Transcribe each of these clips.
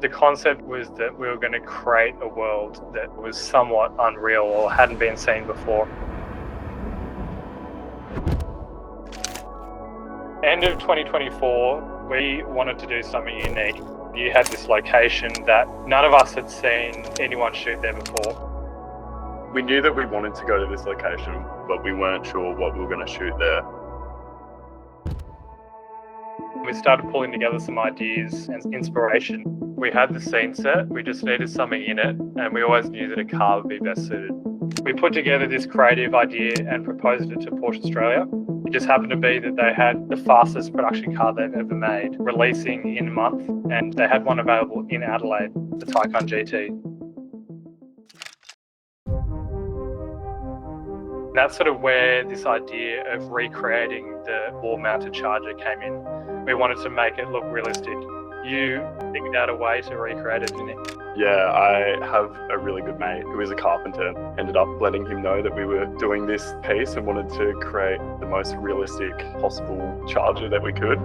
The concept was that we were going to create a world that was somewhat unreal or hadn't been seen before. End of 2024, we wanted to do something unique. You had this location that none of us had seen anyone shoot there before. We knew that we wanted to go to this location, but we weren't sure what we were going to shoot there. We started pulling together some ideas and inspiration. We had the scene set, we just needed something in it, and we always knew that a car would be best suited. We put together this creative idea and proposed it to Porsche Australia. It just happened to be that they had the fastest production car they've ever made, releasing in a month, and they had one available in Adelaide, the Taycan GT. That's sort of where this idea of recreating the wall-mounted charger came in. We wanted to make it look realistic. You figured out a way to recreate it, didn't you? Yeah, I have a really good mate who is a carpenter. Ended up letting him know that we were doing this piece and wanted to create the most realistic possible charger that we could.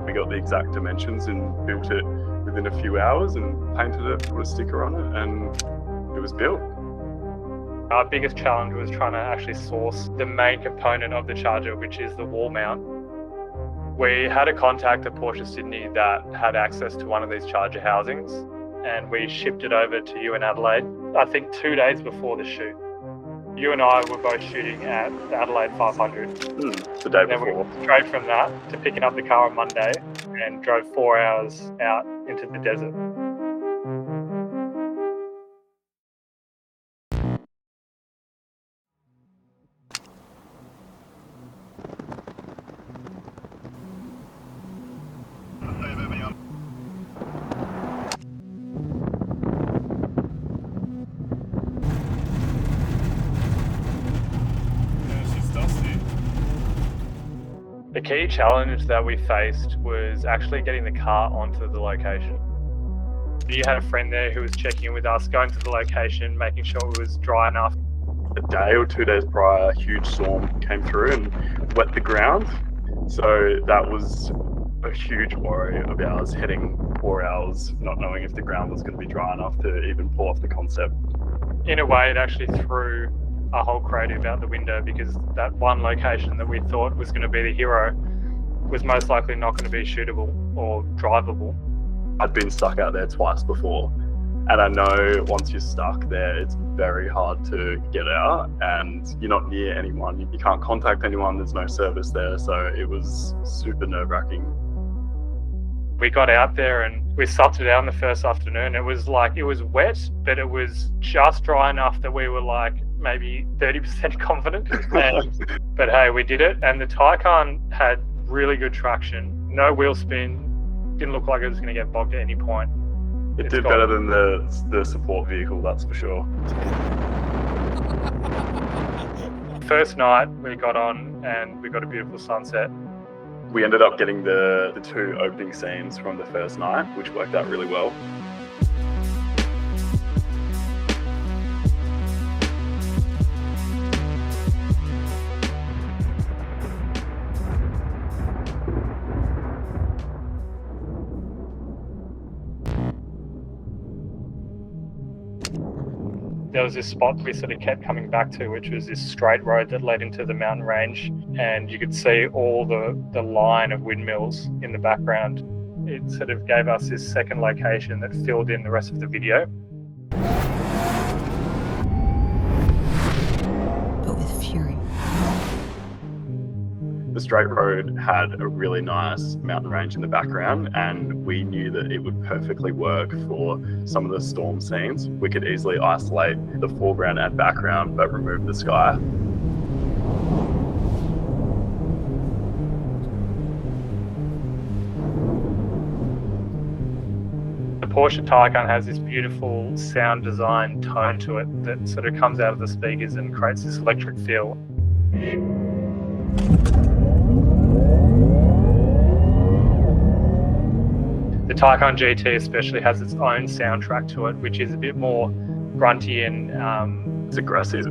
We got the exact dimensions and built it within a few hours and painted it, put a sticker on it, and it was built. Our biggest challenge was trying to actually source the main component of the charger, which is the wall mount. We had a contact at Porsche Sydney that had access to one of these charger housings, and we shipped it over to you in Adelaide, I think 2 days before the shoot. You and I were both shooting at the Adelaide 500. The day before. We went straight from that to picking up the car on Monday and drove 4 hours out into the desert. The key challenge that we faced was actually getting the car onto the location. You had a friend there who was checking in with us, going to the location, making sure it was dry enough. A day or 2 days prior, a huge storm came through and wet the ground. So that was a huge worry of ours, heading 4 hours, not knowing if the ground was going to be dry enough to even pull off the concept. In a way, it actually threw our whole creative out the window, because that one location that we thought was going to be the hero was most likely not going to be shootable or drivable. I'd been stuck out there twice before, and I know once you're stuck there, it's very hard to get out, and you're not near anyone. You can't contact anyone, there's no service there, so it was super nerve-wracking. We got out there and we sucked it down the first afternoon. It was wet, but it was just dry enough that we were like maybe 30% confident. But hey, we did it. And the Taycan had really good traction, no wheel spin, didn't look like it was going to get bogged at any point. It did better than the support vehicle, that's for sure. First night we got on and we got a beautiful sunset. We ended up getting the 2 opening scenes from the first night, which worked out really well. There was this spot we sort of kept coming back to, which was this straight road that led into the mountain range, and you could see all the line of windmills in the background. It sort of gave us this second location that filled in the rest of the video. But with fury. The straight road had a really nice mountain range in the background, and we knew that it would perfectly work for some of the storm scenes. We could easily isolate the foreground and background, but remove the sky. The Porsche Taycan has this beautiful sound design tone to it that sort of comes out of the speakers and creates this electric feel. The Taycan GT especially has its own soundtrack to it, which is a bit more grunty and It's aggressive.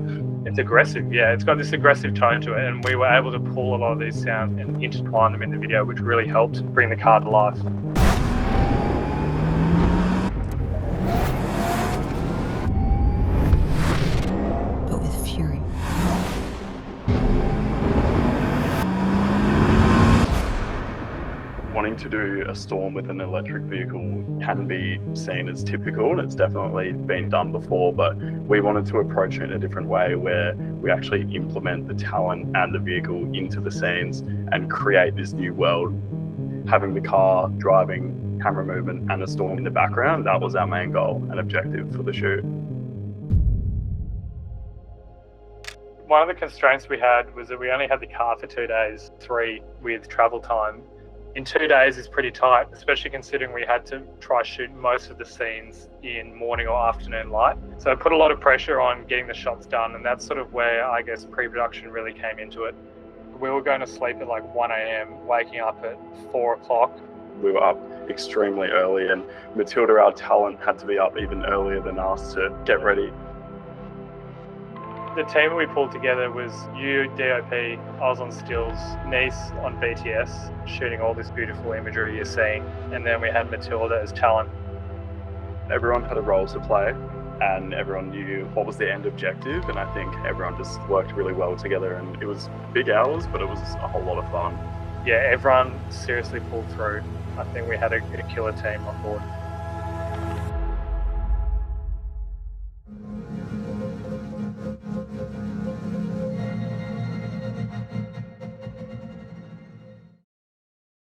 It's aggressive, yeah. It's got this aggressive tone to it, and we were able to pull a lot of these sounds and intertwine them in the video, which really helped bring the car to life. to do a storm with an electric vehicle can be seen as typical, and it's definitely been done before, but we wanted to approach it in a different way where we actually implement the talent and the vehicle into the scenes and create this new world. Having the car driving, camera movement and a storm in the background, that was our main goal and objective for the shoot. One of the constraints we had was that we only had the car for 2 days, 3 with travel time. In 2 days is pretty tight, especially considering we had to try shoot most of the scenes in morning or afternoon light. So it put a lot of pressure on getting the shots done, and that's sort of where I guess pre-production really came into it. We were going to sleep at like 1 a.m, waking up at 4 o'clock. We were up extremely early, and Matilda, our talent, had to be up even earlier than us to get ready. The team we pulled together was you, DOP, I was on stills, Nice on BTS, shooting all this beautiful imagery you're seeing, and then we had Matilda as talent. Everyone had a role to play, and everyone knew what was the end objective, and I think everyone just worked really well together, and it was big hours, but it was a whole lot of fun. Yeah, everyone seriously pulled through. I think we had a killer team on board.